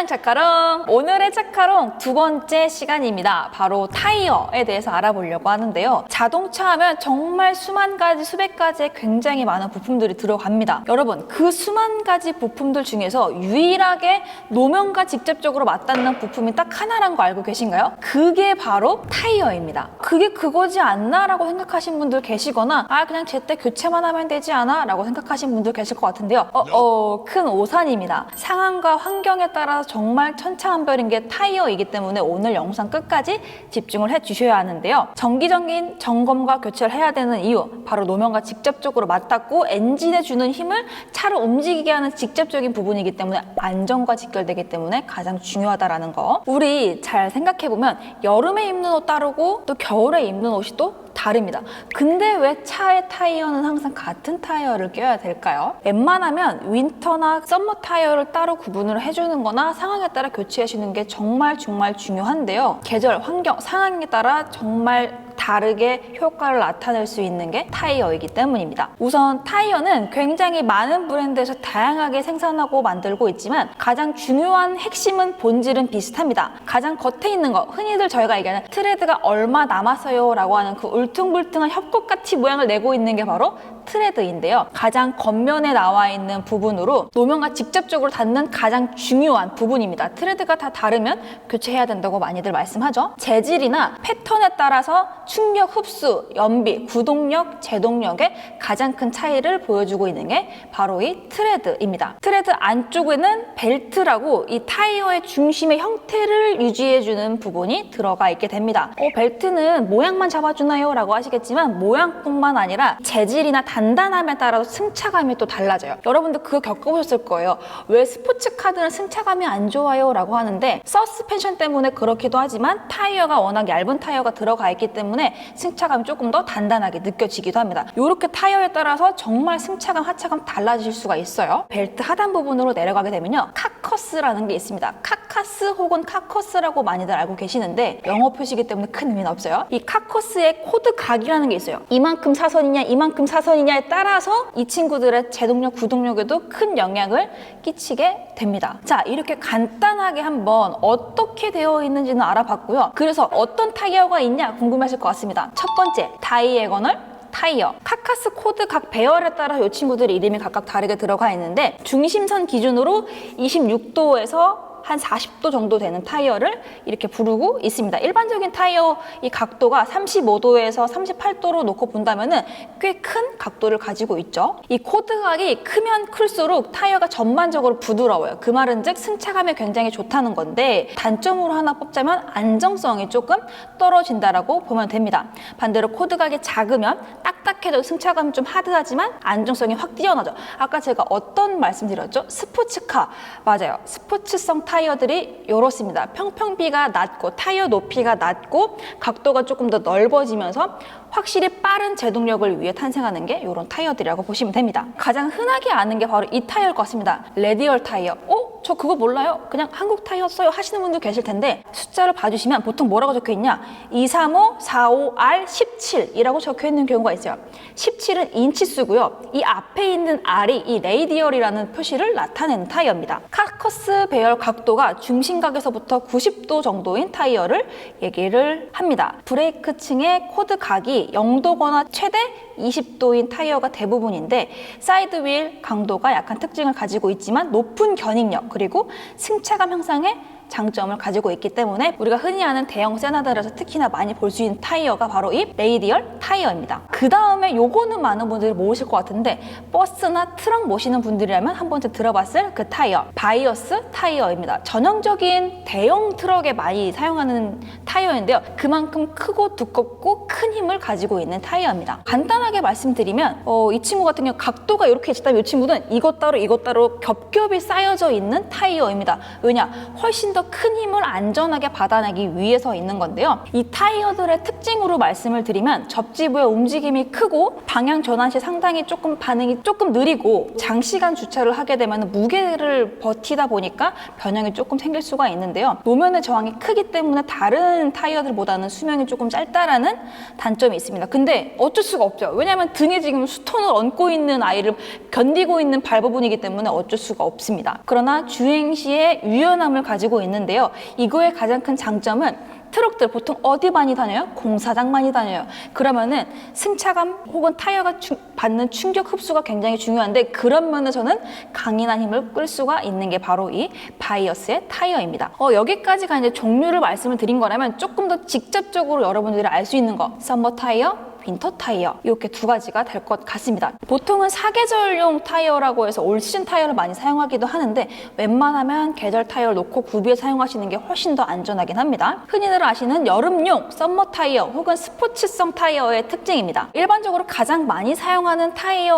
안녕 차카롱! 오늘의 차카롱 두 번째 시간입니다. 바로 타이어에 대해서 알아보려고 하는데요. 자동차 하면 정말 수만 가지, 수백 가지의 굉장히 많은 부품들이 들어갑니다. 여러분, 그 수만 가지 부품들 중에서 유일하게 노면과 직접적으로 맞닿는 부품이 딱 하나란 거 알고 계신가요? 그게 바로 타이어입니다. 그게 그거지 않나? 라고 생각하신 분들 계시거나 그냥 제때 교체만 하면 되지 않아? 라고 생각하신 분들 계실 것 같은데요. 큰 오산입니다. 상황과 환경에 따라서 정말 천차만별인 게 타이어이기 때문에 오늘 영상 끝까지 집중을 해주셔야 하는데요. 정기적인 점검과 교체를 해야 되는 이유, 바로 노면과 직접적으로 맞닿고 엔진에 주는 힘을 차를 움직이게 하는 직접적인 부분이기 때문에 안전과 직결되기 때문에 가장 중요하다라는 거. 우리 잘 생각해보면 여름에 입는 옷 다르고 또 겨울에 입는 옷이 또 다릅니다. 근데 왜 차의 타이어는 항상 같은 타이어를 껴야 될까요? 웬만하면 윈터나 썸머 타이어를 따로 구분을 해주는 거나 상황에 따라 교체해 주는 게 정말 중요한데요. 계절, 환경, 상황에 따라 정말 다르게 효과를 나타낼 수 있는 게 타이어이기 때문입니다. 우선 타이어는 굉장히 많은 브랜드에서 다양하게 생산하고 만들고 있지만 가장 중요한 핵심은 본질은 비슷합니다. 가장 겉에 있는 거, 흔히들 저희가 얘기하는 트레드가 얼마 남았어요 라고 하는 그 울퉁불퉁한 협곡같이 모양을 내고 있는 게 바로 트레드인데요. 가장 겉면에 나와 있는 부분으로 노면과 직접적으로 닿는 가장 중요한 부분입니다. 트레드가 다 다르면 교체해야 된다고 많이들 말씀하죠. 재질이나 패턴에 따라서 충격, 흡수, 연비, 구동력, 제동력의 가장 큰 차이를 보여주고 있는 게 바로 이 트레드입니다. 트레드 안쪽에는 벨트라고 이 타이어의 중심의 형태를 유지해주는 부분이 들어가 있게 됩니다. 벨트는 모양만 잡아주나요? 라고 하시겠지만 모양뿐만 아니라 재질이나 단단함에 따라서 승차감이 또 달라져요. 여러분들 그거 겪어보셨을 거예요. 왜 스포츠카들은 승차감이 안 좋아요? 라고 하는데 서스펜션 때문에 그렇기도 하지만 타이어가 워낙 얇은 타이어가 들어가 있기 때문에 승차감이 조금 더 단단하게 느껴지기도 합니다. 이렇게 타이어에 따라서 정말 승차감, 하차감 달라질 수가 있어요. 벨트 하단 부분으로 내려가게 되면요. 카커스라는 게 있습니다. 카카스 혹은 카커스라고 많이들 알고 계시는데 영어 표시이기 때문에 큰 의미는 없어요. 이 카커스의 코드 각이라는 게 있어요. 이만큼 사선이냐 이만큼 사선이냐에 따라서 이 친구들의 제동력, 구동력에도 큰 영향을 끼치게 됩니다. 자, 이렇게 간단하게 한번 어떻게 되어 있는지는 알아봤고요. 그래서 어떤 타이어가 있냐 궁금하실 것 같습니다. 첫 번째, 다이애거널 타이어. 카카스 코드 각 배열에 따라 이 친구들의 이름이 각각 다르게 들어가 있는데 중심선 기준으로 26도에서 한 40도 정도 되는 타이어를 이렇게 부르고 있습니다. 일반적인 타이어 이 각도가 35도에서 38도로 놓고 본다면은 꽤 큰 각도를 가지고 있죠. 이 코드각이 크면 클수록 타이어가 전반적으로 부드러워요. 그 말은 즉 승차감이 굉장히 좋다는 건데 단점으로 하나 뽑자면 안정성이 조금 떨어진다라고 보면 됩니다. 반대로 코드각이 작으면 딱딱해도 승차감이 좀 하드하지만 안정성이 확 뛰어나죠. 아까 제가 어떤 말씀드렸죠? 스포츠카. 맞아요. 스포츠성 타이어들이 이렇습니다. 평평비가 낮고 타이어 높이가 낮고 각도가 조금 더 넓어지면서 확실히 빠른 제동력을 위해 탄생하는 게 이런 타이어들이라고 보시면 됩니다. 가장 흔하게 아는 게 바로 이 타이어일 것 같습니다. 레디얼 타이어. 저 그거 몰라요? 그냥 한국 타이어 써요 하시는 분도 계실 텐데 숫자를 봐주시면 보통 뭐라고 적혀있냐? 235, 45R, 17이라고 적혀있는 경우가 있어요. 17은 인치수고요. 이 앞에 있는 R이 이 레디얼이라는 표시를 나타내는 타이어입니다. 카커스 배열 각도가 중심각에서부터 90도 정도인 타이어를 얘기를 합니다. 브레이크층의 코드 각이 0도거나 최대 20도인 타이어가 대부분인데 사이드 휠 강도가 약한 특징을 가지고 있지만 높은 견인력 그리고 승차감 향상에 장점을 가지고 있기 때문에 우리가 흔히 아는 대형 세나들에서 특히나 많이 볼 수 있는 타이어가 바로 이 레디얼 타이어입니다. 그 다음에 요거는 많은 분들이 모르실 것 같은데 버스나 트럭 모시는 분들이라면 한 번쯤 들어봤을 그 타이어, 바이어스 타이어입니다. 전형적인 대형 트럭에 많이 사용하는 타이어인데요. 그만큼 크고 두껍고 큰 힘을 가지고 있는 타이어입니다. 간단하게 말씀드리면 이 친구 같은 경우 각도가 이렇게 있다면 이 친구는 이것 따로 겹겹이 쌓여져 있는 타이어입니다. 왜냐? 훨씬 훨씬 더 큰 힘을 안전하게 받아내기 위해서 있는 건데요. 이 타이어들의 특징으로 말씀을 드리면 접지부의 움직임이 크고 방향 전환 시 상당히 반응이 조금 느리고 장시간 주차를 하게 되면 무게를 버티다 보니까 변형이 조금 생길 수가 있는데요. 노면의 저항이 크기 때문에 다른 타이어들보다는 수명이 조금 짧다라는 단점이 있습니다. 근데 어쩔 수가 없죠. 왜냐하면 등에 지금 수톤을 얹고 있는 아이를 견디고 있는 발 부분이기 때문에 어쩔 수가 없습니다. 그러나 주행 시에 유연함을 가지고 있는데요. 이거의 가장 큰 장점은 트럭들 보통 어디 많이 다녀요? 공사장 많이 다녀요. 그러면은 승차감 혹은 타이어가 받는 충격 흡수가 굉장히 중요한데 그런 면에서는 강인한 힘을 끌 수가 있는 게 바로 이 바이어스의 타이어입니다. 여기까지가 이제 종류를 말씀을 드린 거라면 조금 더 직접적으로 여러분들이 알 수 있는 거 썸머 타이어, 윈터 타이어 이렇게 두 가지가 될 것 같습니다. 보통은 사계절용 타이어라고 해서 올 시즌 타이어를 많이 사용하기도 하는데 웬만하면 계절 타이어를 놓고 구비해 사용하시는 게 훨씬 더 안전하긴 합니다. 흔히들 아시는 여름용 썸머 타이어 혹은 스포츠성 타이어의 특징입니다. 일반적으로 가장 많이 사용하는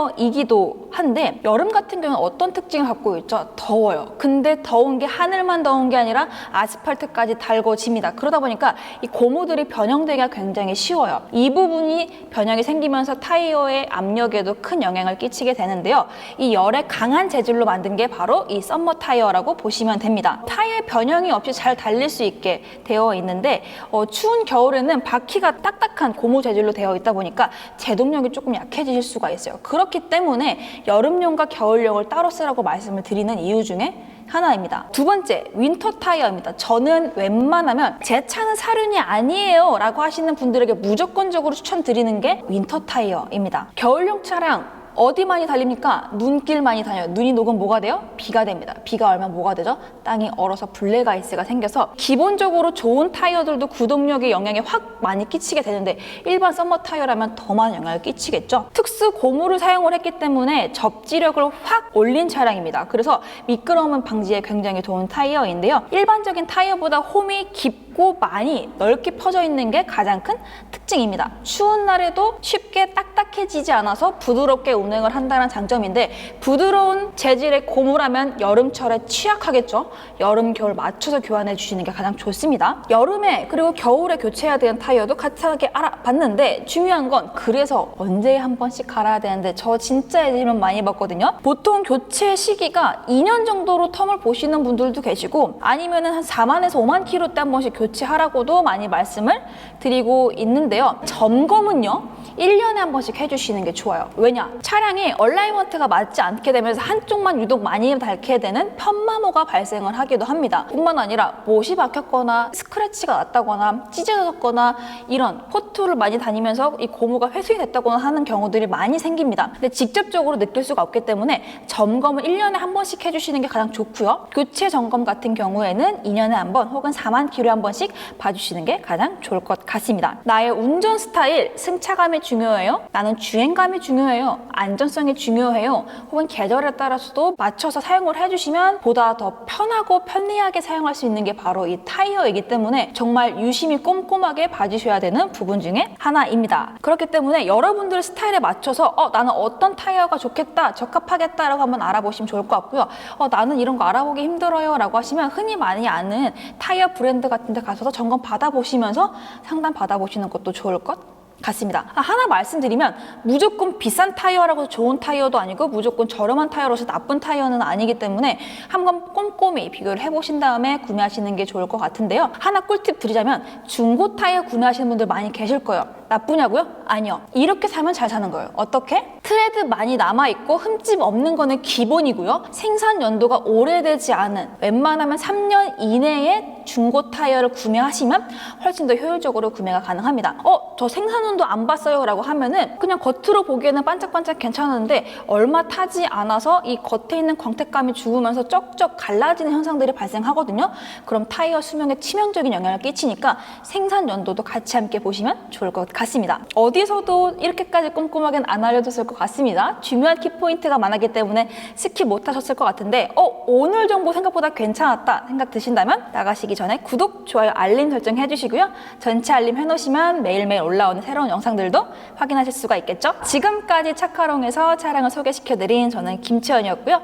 타이어이기도 한데 여름 같은 경우는 어떤 특징을 갖고 있죠? 더워요. 근데 더운 게 하늘만 더운 게 아니라 아스팔트까지 달궈집니다. 그러다 보니까 이 고무들이 변형되기가 굉장히 쉬워요. 이 부분이 변형이 생기면서 타이어의 압력에도 큰 영향을 끼치게 되는데요. 이 열에 강한 재질로 만든 게 바로 이 썸머 타이어라고 보시면 됩니다. 타이어의 변형이 없이 잘 달릴 수 있게 되어 있는데 추운 겨울에는 바퀴가 딱딱한 고무 재질로 되어 있다 보니까 제동력이 조금 약해지실 수가 있어요. 그렇기 때문에 여름용과 겨울용을 따로 쓰라고 말씀을 드리는 이유 중에 하나입니다. 두 번째, 윈터 타이어입니다. 저는 웬만하면 제 차는 사륜이 아니에요 라고 하시는 분들에게 무조건적으로 추천드리는 게 윈터 타이어입니다. 겨울용 차량 어디 많이 달립니까? 눈길 많이 다녀요. 눈이 녹으면 뭐가 돼요? 비가 됩니다. 비가 얼면 뭐가 되죠? 땅이 얼어서 블랙아이스가 생겨서 기본적으로 좋은 타이어들도 구동력에 영향이 확 많이 끼치게 되는데 일반 썸머 타이어라면 더 많은 영향을 끼치겠죠. 특수 고무를 사용을 했기 때문에 접지력을 확 올린 차량입니다. 그래서 미끄러움 방지에 굉장히 좋은 타이어인데요. 일반적인 타이어보다 홈이 깊고 많이 넓게 퍼져 있는 게 가장 큰 특징입니다. 추운 날에도 쉽게 딱딱해지지 않아서 부드럽게 운행을 한다는 장점인데 부드러운 재질의 고무라면 여름철에 취약하겠죠. 여름, 겨울 맞춰서 교환해 주시는 게 가장 좋습니다. 여름에 그리고 겨울에 교체해야 되는 타이어도 가차하게 알아봤는데 중요한 건 그래서 언제 한 번씩 갈아야 되는데 저 진짜 질문 많이 받거든요. 보통 교체 시기가 2년 정도로 텀을 보시는 분들도 계시고 아니면은 한 4만에서 5만 킬로 때 한 번씩 교체하라고도 많이 말씀을 드리고 있는데요. 점검은요. 1년에 한 번씩 해주시는 게 좋아요. 왜냐? 차량이 얼라이먼트가 맞지 않게 되면서 한쪽만 유독 많이 닳게 되는 편마모가 발생을 하기도 합니다. 뿐만 아니라 못이 박혔거나 스크래치가 났다거나 찢어졌거나 이런 포트를 많이 다니면서 이 고무가 훼손이 됐다거나 하는 경우들이 많이 생깁니다. 근데 직접적으로 느낄 수가 없기 때문에 점검을 1년에 한 번씩 해주시는 게 가장 좋고요. 교체 점검 같은 경우에는 2년에 한 번 혹은 4만 킬로에 한 번씩 봐주시는 게 가장 좋을 것 같습니다. 나의 운전 스타일, 승차감이 중요해요? 나는 주행감이 중요해요? 안전성이 중요해요? 혹은 계절에 따라서도 맞춰서 사용을 해주시면 보다 더 편하고 편리하게 사용할 수 있는 게 바로 이 타이어이기 때문에 정말 유심히 꼼꼼하게 봐주셔야 되는 부분 중에 하나입니다. 그렇기 때문에 여러분들 스타일에 맞춰서 나는 어떤 타이어가 좋겠다, 적합하겠다 라고 한번 알아보시면 좋을 것 같고요. 나는 이런 거 알아보기 힘들어요 라고 하시면 흔히 많이 아는 타이어 브랜드 같은 데 가셔서 점검 받아보시면서 상담 받아보시는 것도 좋을 것 같습니다. 하나 말씀드리면 무조건 비싼 타이어라고 좋은 타이어도 아니고 무조건 저렴한 타이어로서 나쁜 타이어는 아니기 때문에 한번 꼼꼼히 비교를 해보신 다음에 구매하시는 게 좋을 것 같은데요. 하나 꿀팁 드리자면 중고 타이어 구매하시는 분들 많이 계실 거예요. 나쁘냐고요? 아니요. 이렇게 사면 잘 사는 거예요. 어떻게? 트레드 많이 남아있고 흠집 없는 거는 기본이고요. 생산 연도가 오래되지 않은 웬만하면 3년 이내에 중고 타이어를 구매하시면 훨씬 더 효율적으로 구매가 가능합니다. 저 생산연도 안 봤어요 라고 하면은 그냥 겉으로 보기에는 반짝반짝 괜찮은데 얼마 타지 않아서 이 겉에 있는 광택감이 죽으면서 쩍쩍 갈라지는 현상들이 발생하거든요. 그럼 타이어 수명에 치명적인 영향을 끼치니까 생산 연도도 같이 함께 보시면 좋을 것 같습니다. 어디서도 이렇게까지 꼼꼼하게는 안 알려줬을 것 것 같습니다. 중요한 키포인트가 많았기 때문에 스킵 못하셨을 것 같은데 오늘 정보 생각보다 괜찮았다 생각 드신다면 나가시기 전에 구독, 좋아요, 알림 설정 해주시고요. 전체 알림 해놓으시면 매일매일 올라오는 새로운 영상들도 확인하실 수가 있겠죠? 지금까지 차카롱에서 차량을 소개시켜드린 저는 김채연이었고요.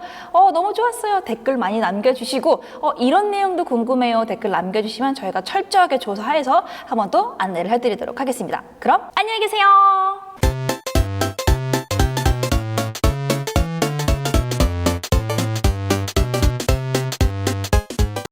너무 좋았어요. 댓글 많이 남겨주시고 이런 내용도 궁금해요. 댓글 남겨주시면 저희가 철저하게 조사해서 한 번 더 안내를 해드리도록 하겠습니다. 그럼 안녕히 계세요.